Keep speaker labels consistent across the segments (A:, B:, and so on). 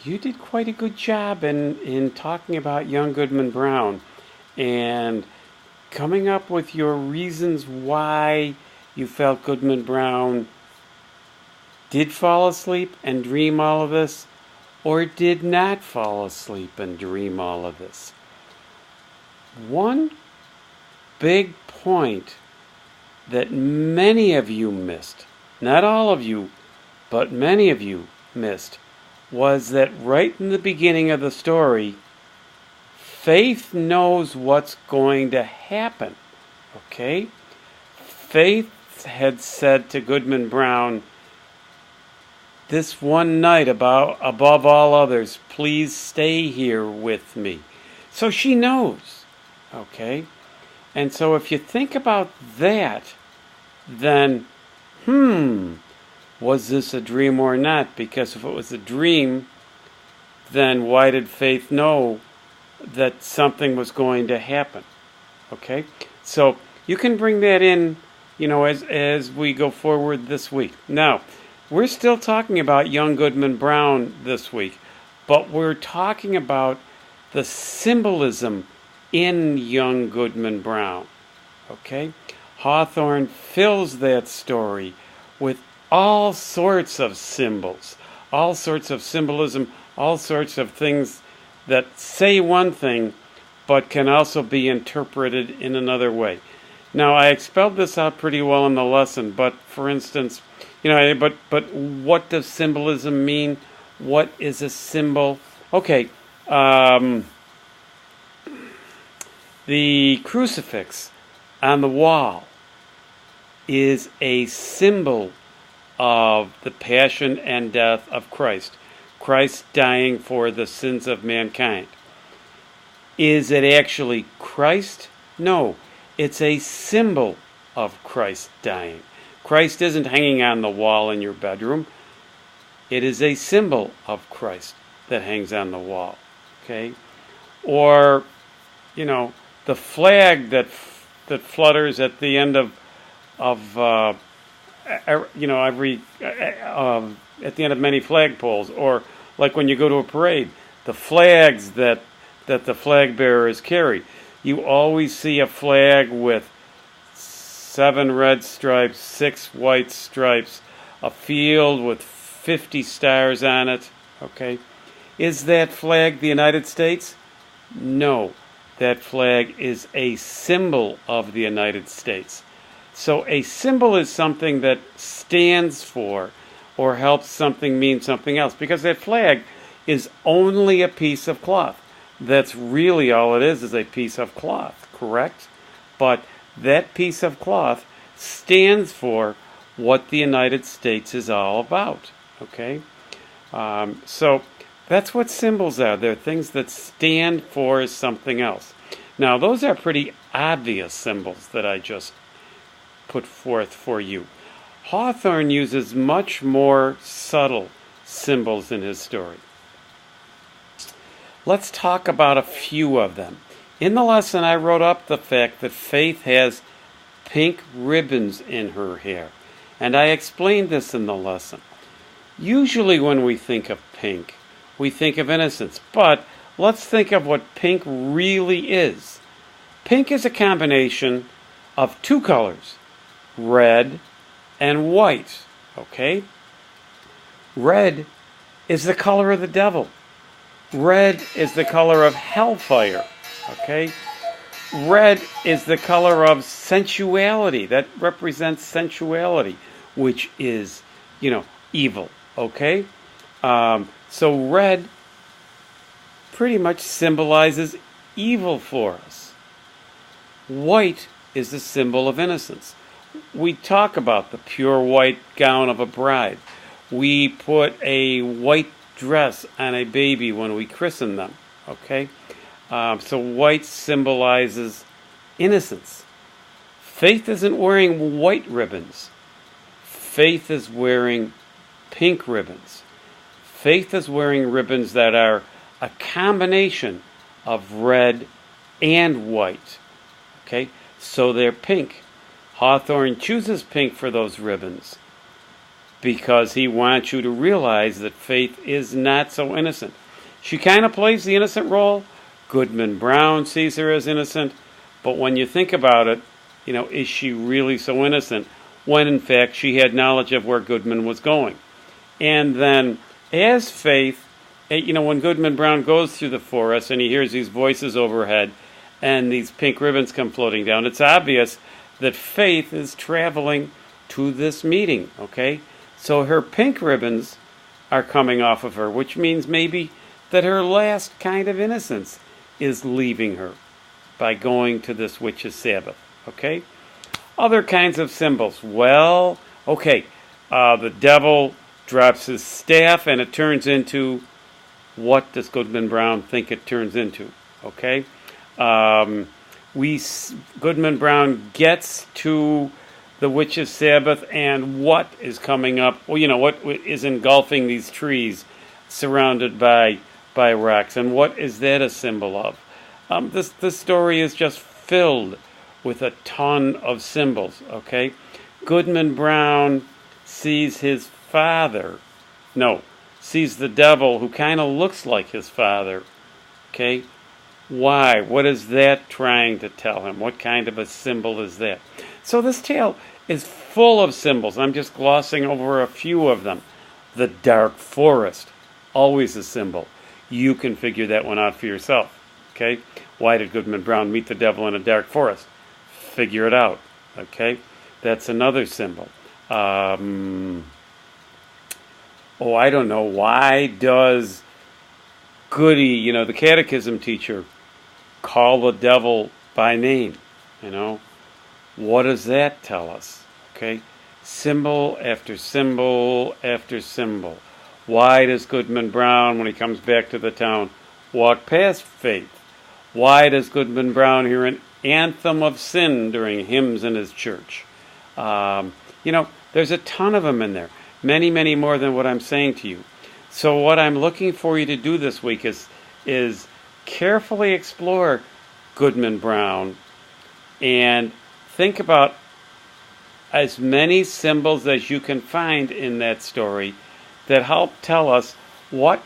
A: you did quite a good job in talking about young Goodman Brown and coming up with your reasons why you felt Goodman Brown did fall asleep and dream all of this, or did not fall asleep and dream all of this. One big point that many of you missed, not all of you, but many of you missed, was that right in the beginning of the story, Faith knows what's going to happen, okay? Faith had said to Goodman Brown, this one night above all others, please stay here with me. So she knows, okay? And so if you think about that, then, was this a dream or not? Because if it was a dream, then why did Faith know that something was going to happen? Okay? So you can bring that in, as we go forward this week. Now, we're still talking about young Goodman Brown this week, but we're talking about the symbolism in young Goodman Brown. Okay? Hawthorne fills that story with all sorts of symbols, all sorts of symbolism, all sorts of things that say one thing but can also be interpreted in another way. Now, I expelled this out pretty well in the lesson, but for instance, but what does symbolism mean? What is a symbol? Okay, the crucifix on the wall is a symbol of the passion and death of Christ. Christ dying for the sins of mankind. Is it actually Christ? No, it's a symbol of Christ dying. Christ isn't hanging on the wall in your bedroom. It is a symbol of Christ that hangs on the wall. Okay? Or, the flag that flutters at the end of every at the end of many flagpoles, or like when you go to a parade, the flags that the flag bearers carry. You always see a flag with 7 red stripes, 6 white stripes, a field with 50 stars on it. Okay, is that flag the United States? No, that flag is a symbol of the United States. So a symbol is something that stands for or helps something mean something else, because that flag is only a piece of cloth. That's really all it is a piece of cloth, correct? But that piece of cloth stands for what the United States is all about, okay? So that's what symbols are. They're things that stand for something else. Now, those are pretty obvious symbols that I just put forth for you. Hawthorne uses much more subtle symbols in his story. Let's talk about a few of them. In the lesson, I wrote up the fact that Faith has pink ribbons in her hair, and I explained this in the lesson. Usually when we think of pink, we think of innocence, but let's think of what pink really is. Pink is a combination of 2 colors, red and white, okay? Red is the color of the devil. Red is the color of hellfire, okay? Red is the color of sensuality. That represents sensuality, which is, evil, okay? So red pretty much symbolizes evil for us. White is the symbol of innocence. We talk about the pure white gown of a bride. We put a white dress on a baby when we christen them, okay? So white symbolizes innocence. Faith isn't wearing white ribbons. Faith is wearing pink ribbons. Faith is wearing ribbons that are a combination of red and white, okay? So they're pink. Hawthorne chooses pink for those ribbons because he wants you to realize that Faith is not so innocent. She kind of plays the innocent role. Goodman Brown sees her as innocent. But when you think about it, is she really so innocent when in fact she had knowledge of where Goodman was going? And then as Faith, when Goodman Brown goes through the forest and he hears these voices overhead and these pink ribbons come floating down, it's obvious that Faith is traveling to this meeting, okay? So her pink ribbons are coming off of her, which means maybe that her last kind of innocence is leaving her by going to this witch's Sabbath, okay? Other kinds of symbols. Well, okay, the devil drops his staff and it turns into, what does Goodman Brown think it turns into, okay? Goodman Brown gets to the witch's Sabbath, and what is coming up? Well, what is engulfing these trees surrounded by rocks, and what is that a symbol of? This story is just filled with a ton of symbols, okay? Goodman Brown sees his father. No, sees the devil who kind of looks like his father, okay? Why? What is that trying to tell him? What kind of a symbol is that? So this tale is full of symbols. I'm just glossing over a few of them. The dark forest, always a symbol. You can figure that one out for yourself, okay? Why did Goodman Brown meet the devil in a dark forest? Figure it out, okay? That's another symbol. I don't know. Why does Goody, the catechism teacher, call the devil by name? What does that tell us? Okay? Symbol after symbol after symbol. Why does Goodman Brown, when he comes back to the town, walk past Faith? Why does Goodman Brown hear an anthem of sin during hymns in his church? There's a ton of them in there. Many, many more than what I'm saying to you. So what I'm looking for you to do this week is carefully explore Goodman Brown and think about as many symbols as you can find in that story that help tell us what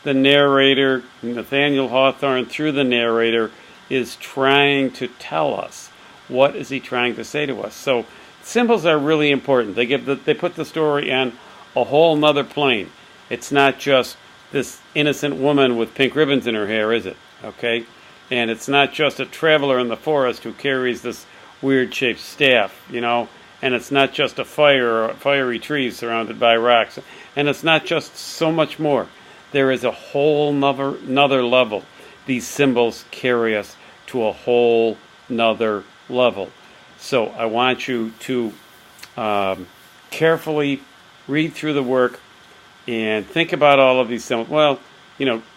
A: the narrator, Nathaniel Hawthorne, through the narrator, is trying to tell us. What is he trying to say to us? So symbols are really important. They put the story on a whole nother plane. It's not just this innocent woman with pink ribbons in her hair, is it? Okay? And it's not just a traveler in the forest who carries this weird-shaped staff, and it's not just a fiery tree surrounded by rocks, and it's not just so much more. There is a whole nother level. These symbols carry us to a whole nother level. So I want you to carefully read through the work and think about all of these symbols. Well,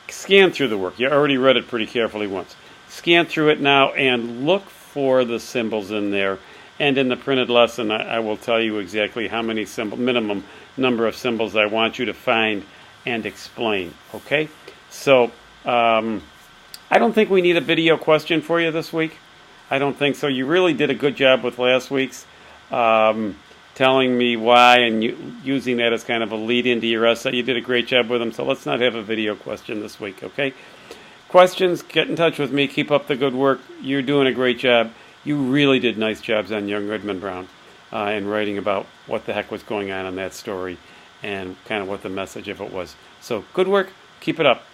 A: scan through the work. You already read it pretty carefully once. Scan through it now and look for the symbols in there. And in the printed lesson, I will tell you exactly how many minimum number of symbols I want you to find and explain. Okay? So, I don't think we need a video question for you this week. I don't think so. You really did a good job with last week's, telling me why and using that as kind of a lead into your essay. You did a great job with them, so let's not have a video question this week, okay? Questions, get in touch with me. Keep up the good work. You're doing a great job. You really did nice jobs on young Goodman Brown in writing about what the heck was going on in that story and kind of what the message of it was. So good work. Keep it up.